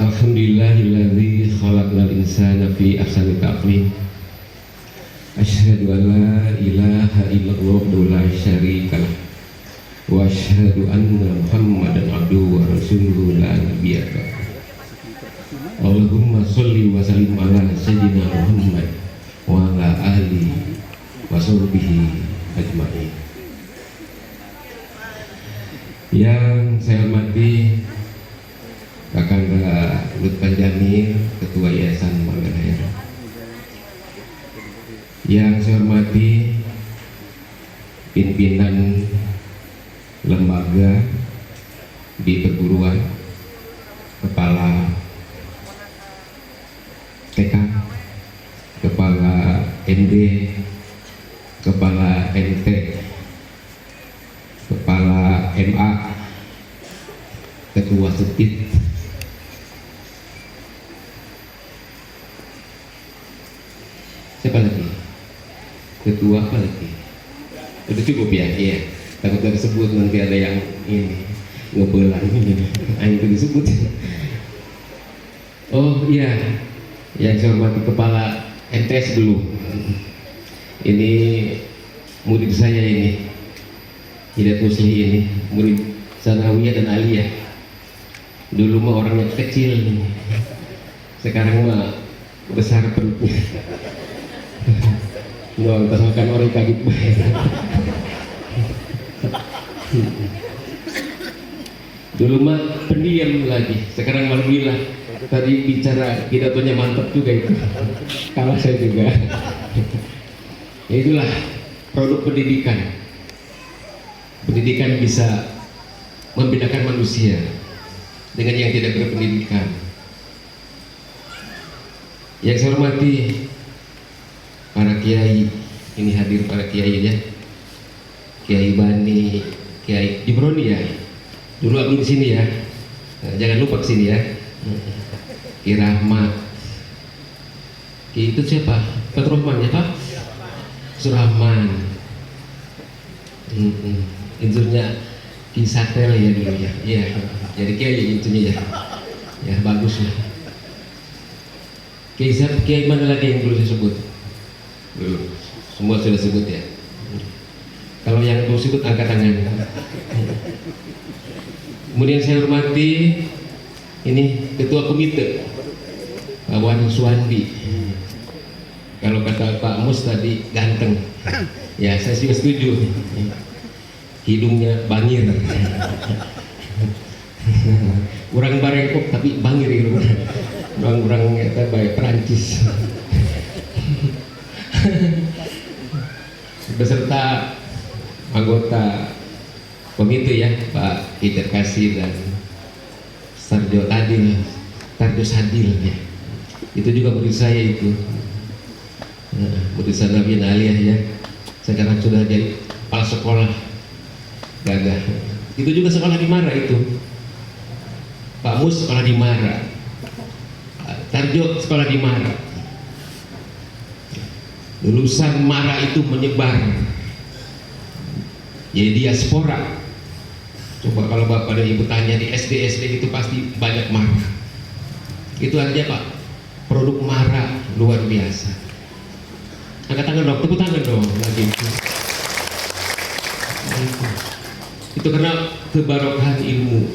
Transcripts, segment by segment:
Alhamdulillahilladzi khalaqal insana fi ahsani taqwim. Asyhadu an la ilaha illallah wa la syarikalah. Wa asyhadu anna Muhammadan abduhu wa rasuluhu la nabiyya ba'dahu. Allahumma sholli wa sallim ala sayyidina Muhammad wa ala alihi wa sahbihi ajma'in. Yang saya hormati Kakanda Lutfan Jamil, Ketua Yayasan Manggarai. Yang saya hormati pimpinan lembaga di perguruan, kepala TK, kepala MD, kepala MT, kepala MA, ketua Subdit, siapa lagi? Ketua apa lagi? Udah cukup ya? Iya. Takut disebut nanti ada yang ini ngebelan ini. Ayo disebut. Oh iya. Yang saya hormati kepala MTS dulu. Ini murid saya ini. Hidayat Musli ini, murid Sanawiyah dan Aliyah. Dulu mah orangnya kecil. Sekarang mah besar perutnya. Doang makan orang kaget banget. Dulu mah pendiam lagi, sekarang alhamdulillah. Tadi bicara pidatonya mantap juga itu. Kalah saya juga. Ya itulah produk pendidikan. Pendidikan bisa membedakan manusia dengan yang tidak berpendidikan. Yang saya hormati para kiai, ini hadir para kiai ya, Kiai Bani, Kiai Jibroni ya, dulu abdi di sini ya, nah, jangan lupa kesini ya, Ki Rahmat, Ki itu siapa? Pak Rahman ya Pak? Surahman, insurnya Ki Satel ya dulu ya, iya, jadi Kiai intinya ya, bagus lah. Kiai mana lagi yang belum saya sebut? Belum, semua sudah sebut ya. Kalau yang belum sebut angkat tangan. Kemudian saya hormati ini ketua komite Pak Wan Suwandi. Kalau kata Pak Mus tadi ganteng, ya saya sih setuju. Hidungnya bangir, kurang barengkok tapi bangir gitu. Orang-orang kata baik Perancis. Beserta anggota komite ya Pak Peter Kasih dan Sarjo Tadil, Tarjo Sadil ya. Itu juga murid saya itu, murid Sanawiyah Aliyah ya. Sekarang sudah jadi kepala sekolah gagah. Itu juga sekolah di Mara itu. Pak Mus sekolah di Mara, Tarjo sekolah di Mara. Lulusan Mara itu menyebar jadi diaspora. Coba kalau Bapak dan Ibu tanya di SD itu pasti banyak Mara. Itu artinya Pak, produk Mara luar biasa. Angkat tangan dong, tepuk tangan dong lagi. Itu karena kebarokahan ilmu.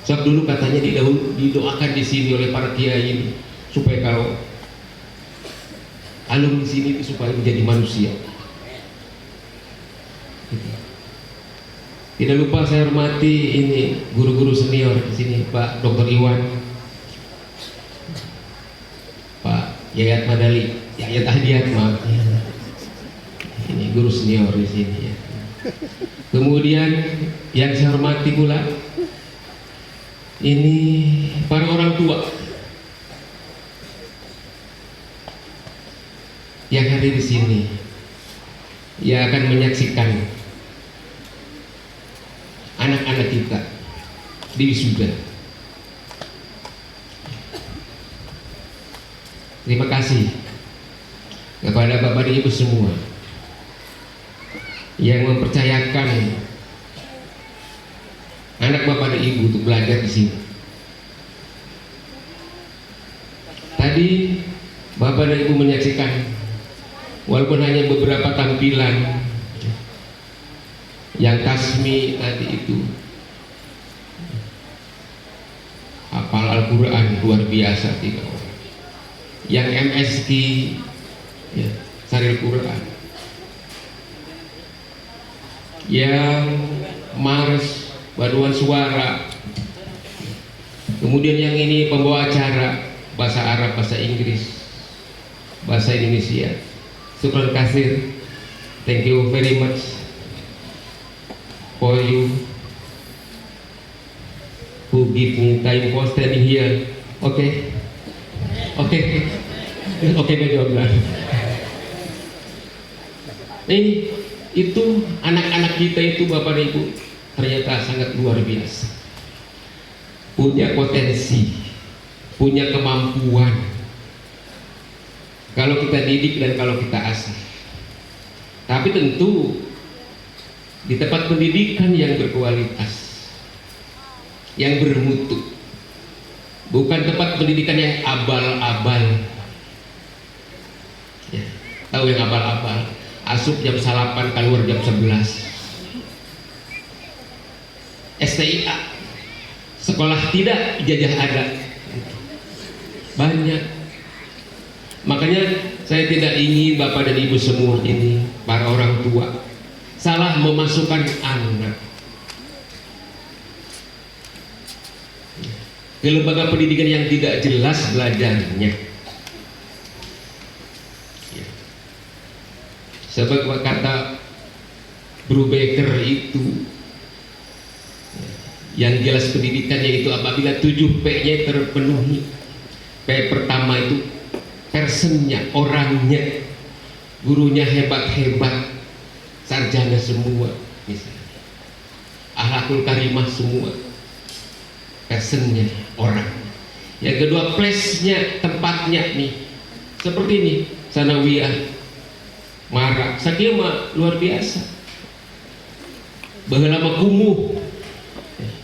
Sebab dulu katanya didoakan di sini oleh para kiai ini supaya kalau alumni di sini supaya menjadi manusia. Tidak lupa saya hormati ini guru-guru senior di sini, Pak Dr. Iwan, Pak Yayat Madali, Yayat Ahdiat, maaf. Ini guru senior di sini ya. Kemudian yang saya hormati pula ini para orang tua yang hadir di sini, yang akan menyaksikan anak-anak kita di wisuda. Terima kasih kepada Bapak dan Ibu semua yang mempercayakan anak Bapak dan Ibu untuk belajar di sini. Tadi Bapak dan Ibu menyaksikan, walaupun hanya beberapa tampilan yang Kasmi tadi itu hafal Al-Quran luar biasa 3 orang, yang MSK ya, Saril Quran, yang Mars paduan suara, kemudian yang ini pembawa acara bahasa Arab, bahasa Inggris, bahasa Indonesia. Syukran kasir, thank you very much for you who give me time for standing here. Oke, baiklah. Ini itu anak-anak kita itu, Bapak dan Ibu, ternyata sangat luar biasa, punya potensi, punya kemampuan kalau kita didik dan kalau kita asah. Tapi tentu di tempat pendidikan yang berkualitas, yang bermutu, bukan tempat pendidikan yang abal-abal ya, tahu yang abal-abal, asup jam 8 keluar jam 11, STIA, sekolah tidak, ijazah ada, banyak. Makanya saya tidak ingin Bapak dan Ibu semua ini, para orang tua, salah memasukkan anak ke lembaga pendidikan yang tidak jelas belajarnya. Sebab kata Brubaker itu, yang jelas pendidikannya itu apabila 7P-nya terpenuhi. P pertama itu personnya, orangnya, gurunya hebat-hebat, sarjana semua, misalnya akhlakul karimah semua, personnya, orang. Yang kedua place-nya, tempatnya nih, seperti ini, sanawiyah, Mara, sakit mah luar biasa, baheula kumuh,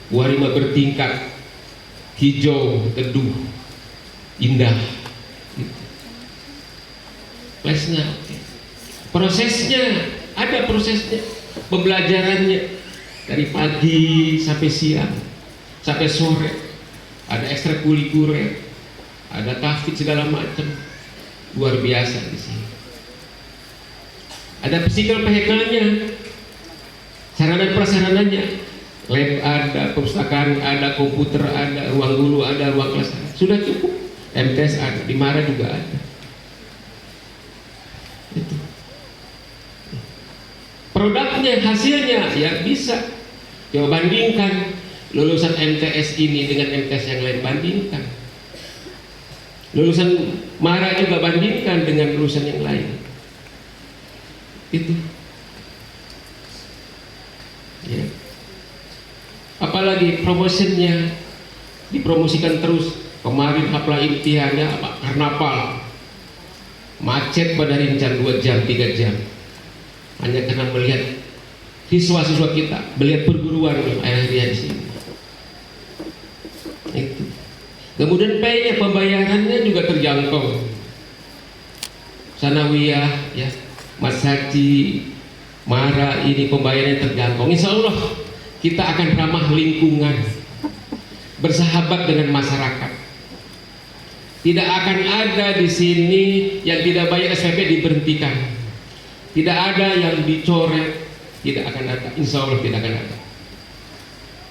warima bertingkat, hijau, teduh, indah. Place-nya, prosesnya, ada prosesnya, pembelajarannya dari pagi sampai siang, sampai sore, ada ekstrakurikuler, ada tahfidz segala macam, luar biasa di sini. Ada physical vehicle-nya, sarana prasarananya, lab ada, perpustakaan ada, komputer ada, ruang guru ada, ruang kelas ada, sudah cukup. MTS ada, di Mara juga ada. Itu. Produknya, hasilnya ya bisa. Coba bandingkan lulusan MTS ini dengan MTS yang lain, bandingkan. Lulusan Mara juga bandingkan dengan lulusan yang lain. Itu. Ya. Apalagi promosinya dipromosikan terus. Kemarin hafla imtihannya apa? Karnaval. Macet pada rincan 2 jam, 3 jam. Hanya karena melihat siswa-siswa kita, melihat perguruan akhirnya di sini. Itu. Kemudian P-nya, pembayarannya juga terjangkau. Sanawiyah, ya, Mas Haji, Mara, ini pembayarannya terjangkau. Insya Allah kita akan ramah lingkungan, bersahabat dengan masyarakat. Tidak akan ada di sini yang tidak bayar SPP diberhentikan. Tidak ada yang dicoret, tidak akan ada. Insya Allah tidak akan ada.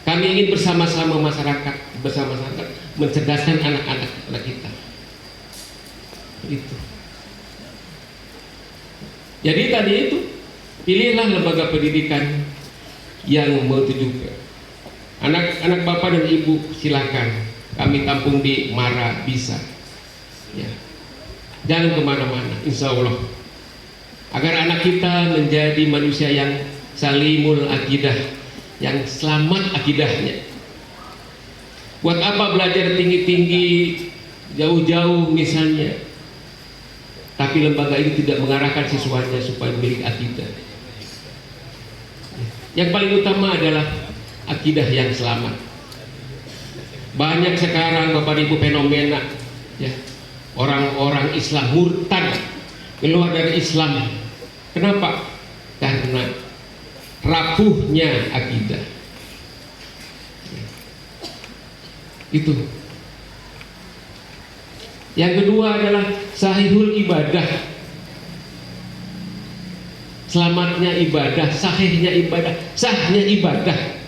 Kami ingin bersama-sama masyarakat, mencerdaskan anak-anak kita. Itu. Jadi tadi itu, pilihlah lembaga pendidikan yang menuju. Anak-anak Bapak dan Ibu silakan, kami tampung di Mara bisa. Ya. Jangan kemana-mana, insya Allah, agar anak kita menjadi manusia yang salimul akidah, yang selamat akidahnya. Buat apa belajar tinggi-tinggi, jauh-jauh misalnya, tapi lembaga ini tidak mengarahkan siswanya supaya memiliki akidah. Yang paling utama adalah akidah yang selamat. Banyak sekarang Bapak Ibu fenomena, ya, orang-orang Islam murtad, keluar dari Islam. Kenapa? Karena rapuhnya akidah. Itu. Yang kedua adalah sahihul ibadah. Selamatnya ibadah, sahihnya ibadah, sahnya ibadah.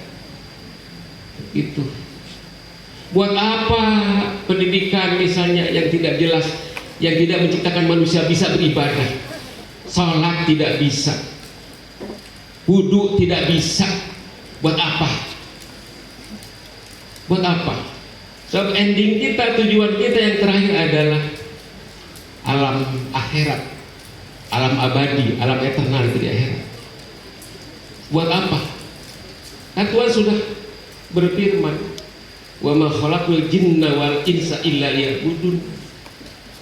Itu. Buat apa pendidikan misalnya yang tidak jelas, yang tidak menciptakan manusia bisa beribadah? Sholat tidak bisa, wudu tidak bisa. Buat apa? Buat apa? Sebab ending kita, tujuan kita yang terakhir adalah alam akhirat, alam abadi, alam eternal di akhirat. Buat apa? Kan Tuhan sudah berfirman, wa ma khalaqul jinna wal insa illa liya'budun.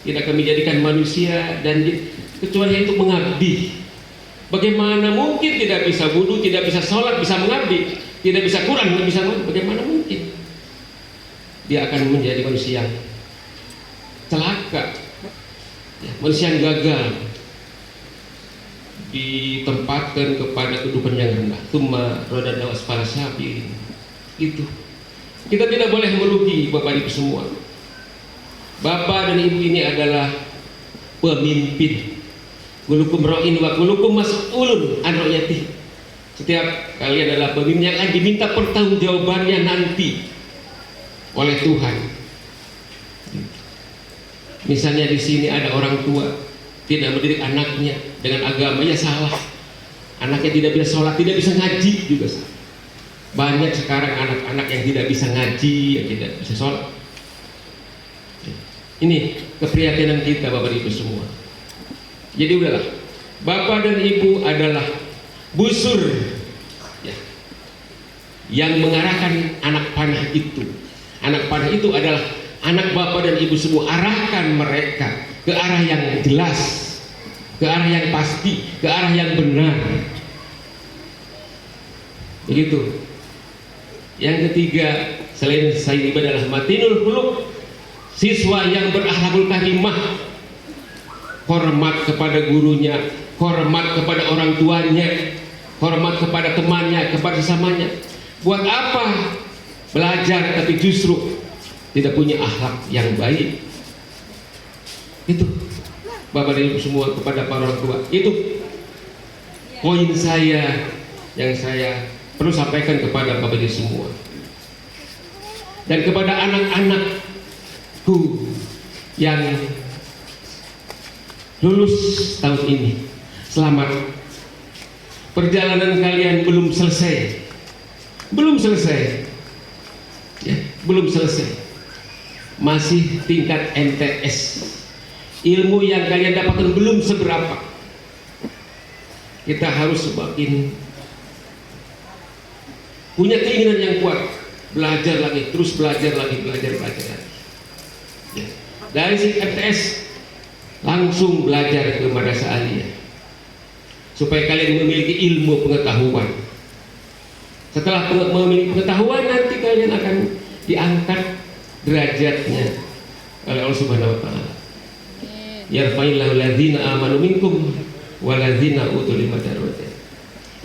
Tidak kami jadikan manusia dan jin kecuali untuk mengabdi. Bagaimana mungkin tidak bisa wudu, tidak bisa sholat, bisa mengabdi, tidak bisa Quran, tidak bisa mengabdi? Bagaimana mungkin? Dia akan menjadi manusia yang celaka, manusia yang gagal, ditempatkan kepada kedudukan yang rendah. Tsumma radadnahu asfala safilin. Itu. Kita tidak boleh merugi Bapak Ibu semua. Bapak dan Ibu ini adalah pemimpin. Kulukum ra'in wa kulukum mas'ulun an ra'iyatihi. Setiap kalian adalah pemimpin yang akan diminta pertanggungjawabannya nanti oleh Tuhan. Misalnya di sini ada orang tua tidak mendidik anaknya dengan agamanya salah. Anaknya tidak bisa sholat, tidak bisa ngaji juga salah. Banyak sekarang anak-anak yang tidak bisa ngaji, yang tidak bisa sholat. Ini keprihatinan kita Bapak Ibu semua. Jadi udahlah, Bapak dan Ibu adalah busur ya, yang mengarahkan anak panah itu. Anak panah itu adalah anak Bapak dan Ibu semua. Arahkan mereka ke arah yang jelas, ke arah yang pasti, ke arah yang benar. Begitu. Yang ketiga, selain sayyid adalah matinul khuluq, siswa yang berakhlakul karimah, hormat kepada gurunya, hormat kepada orang tuanya, hormat kepada temannya, kepada sesamanya. Buat apa belajar tapi justru tidak punya akhlak yang baik? Itu Bapak dan Ibu semua, kepada para orang tua. Itu poin saya yang saya perlu sampaikan kepada Bapak Ibu semua. Dan kepada anak-anakku yang lulus tahun ini, selamat. Perjalanan kalian belum selesai. Belum selesai. Ya, belum selesai. Masih tingkat MTS. Ilmu yang kalian dapatkan belum seberapa. Kita harus semakin punya keinginan yang kuat, belajar lagi, terus belajar lagi. Ya. Dari si MTS langsung belajar ke madrasah aliyah, supaya kalian memiliki ilmu pengetahuan. Setelah memiliki pengetahuan, nanti kalian akan diangkat derajatnya oleh Allah Subhanahu wa taala. Yarfa'illahu alladzina amanu minkum waladzina utul ilma darajat.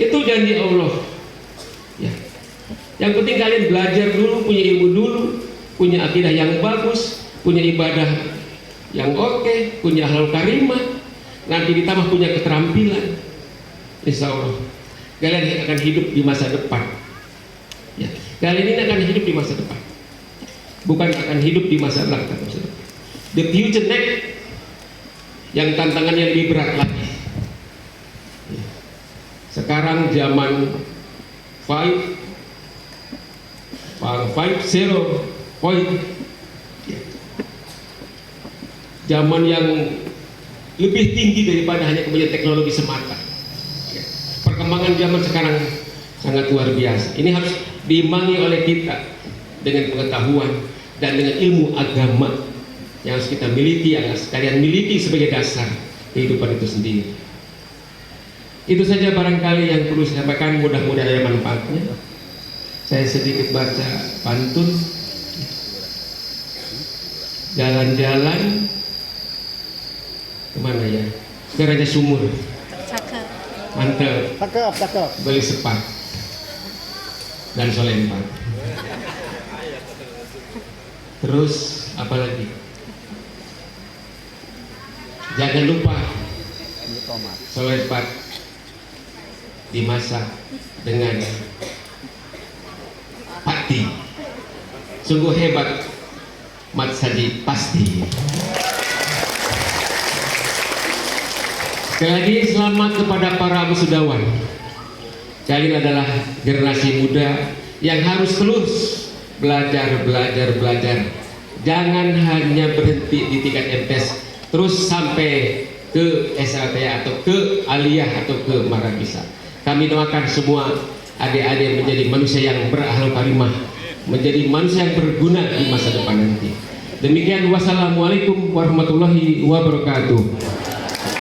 Itu janji Allah. Ya. Yang penting kalian belajar dulu, punya ilmu dulu, punya akidah yang bagus, punya ibadah yang oke, punya akhlak karimah, nanti ditambah punya keterampilan. Insya Allah kalian akan hidup di masa depan. Ya. Kalian ini akan hidup di masa depan, bukan akan hidup di masa belakang. The future next, yang tantangannya lebih berat lagi. Sekarang zaman 5.0 point, zaman yang lebih tinggi daripada hanya kemudian teknologi semata. Perkembangan zaman sekarang sangat luar biasa. Ini harus diimbangi oleh kita dengan pengetahuan dan dengan ilmu agama yang harus kita miliki, yang harus kalian miliki sebagai dasar kehidupan itu sendiri. Itu saja barangkali yang perlu saya sampaikan, mudah-mudahan ada manfaatnya. Saya sedikit baca pantun. Jalan-jalan Kemana ya? Ke Raja Sumur. Cakep. Mantep. Cakep. Beli sepat dan solempat. Terus apa lagi? Jangan lupa solempat dimasak dengan hati. Sungguh hebat Mat Saji pasti. Sekali lagi selamat kepada para wisudawan. Kalian adalah generasi muda yang harus terus belajar. Jangan hanya berhenti di tingkat MTes, terus sampai ke SLTA atau ke aliyah atau ke marabisa. Kami doakan semua adik-adik menjadi manusia yang berakhlak karimah, menjadi manusia yang berguna di masa depan nanti. Demikian, wassalamualaikum warahmatullahi wabarakatuh.